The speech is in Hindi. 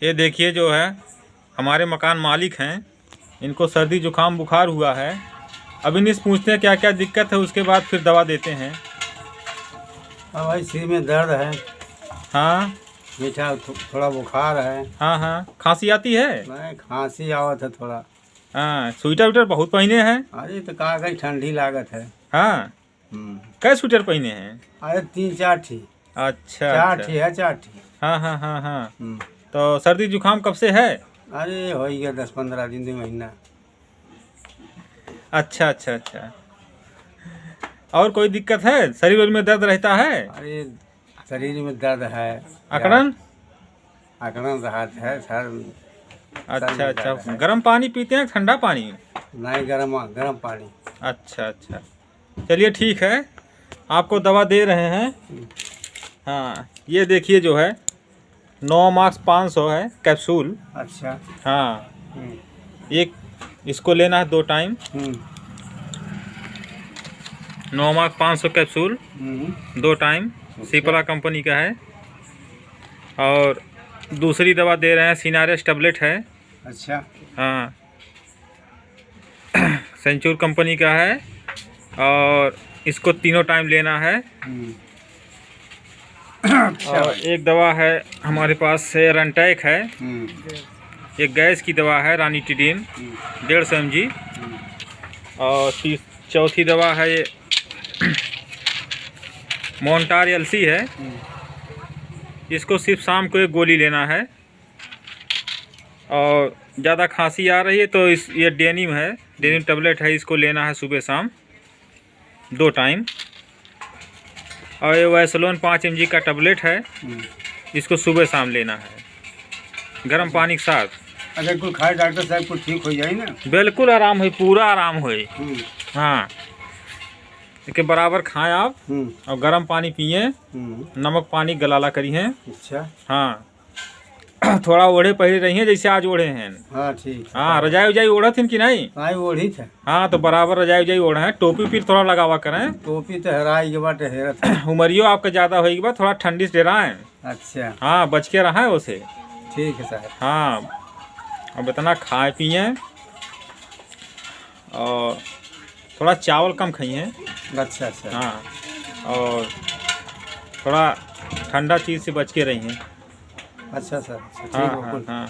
ये देखिए जो है हमारे मकान मालिक हैं, इनको सर्दी जुकाम बुखार हुआ है। अब इन्हीं से पूछते हैं क्या क्या दिक्कत है, उसके बाद फिर दवा देते हैं। हाँ भाई, सिर में दर्द है। हाँ मीठा थोड़ा बुखार है। हाँ हाँ, खांसी आती है? नहीं, खांसी आवत है थोड़ा। हाँ, स्वेटर विटर बहुत पहने हैं। अरे तो कहा गई ठंडी लागत है। हाँ, कै स्वेटर पहने हैं? अरे 3-4 ठी। अच्छा 4 अच्छा। ठी है, 4 ठी। हाँ हाँ हाँ हाँ। तो सर्दी जुकाम कब से है? अरे हो गया 10-15 दिन, 2 महीना। अच्छा अच्छा अच्छा। और कोई दिक्कत है? शरीर में दर्द रहता है? अरे शरीर में दर्द है। अकड़न? अकड़न राहत है सर। अच्छा अच्छा। गर्म पानी पीते हैं ठंडा पानी? नहीं, गर्म पानी। अच्छा अच्छा, चलिए ठीक है, आपको दवा दे रहे हैं। हाँ, ये देखिए जो है नोवामाक्स 500 है कैप्सूल। अच्छा। हाँ, एक इसको लेना है 2 time. Novamox 500 capsule 2 time, Cipla company का है। और दूसरी दवा दे रहे हैं, सिनारेस टैबलेट है। अच्छा। हाँ, सेंचुर कंपनी का है और इसको 3 टाइम लेना है। और एक दवा है हमारे पास से रनटैक है, एक गैस की दवा है रानीटिडीन 150 mg। और चौथी दवा है ये मोन्टार एलसी है, इसको सिर्फ शाम को 1 गोली लेना है। और ज़्यादा खांसी आ रही है तो ये डेनिम है, डेनिम टैबलेट है, इसको लेना है सुबह शाम 2 टाइम। और ये वैसलोन 5 mg का टैबलेट है, इसको सुबह शाम लेना है गर्म पानी के साथ। अगर कोई खाए डॉक्टर साहब को ठीक हो जाए ना? बिल्कुल आराम हो, पूरा आराम हो। हाँ, इसके बराबर खाएं आप और गर्म पानी पिए, नमक पानी गलाला करिए। अच्छा। हाँ, थोड़ा ओढ़े पहले रही हैं जैसे आज ओढ़े हैं। हाँ ठीक। हाँ, रजाई उजाई ओढ़ा थी कि नहीं? हाँ, ओढ़ी था। हाँ, तो बराबर रजाई उजाई ओढ़े हैं। टोपी फिर थोड़ा लगावा करें। टोपी तो हराई के बाटे हेरत है। उमरियो आपका ज़्यादा होगी के बाद थोड़ा ठंडी से डराएं। अच्छा। हाँ, बच के रहें उसे। ठीक है साहब। हाँ, अब इतना खाए पिए और थोड़ा चावल कम खाइए। अच्छा अच्छा। हाँ, और थोड़ा ठंडा चीज़ से बच के रहिए। अच्छा सर। अच्छा, ठीक हाँ है। हाँ हाँ।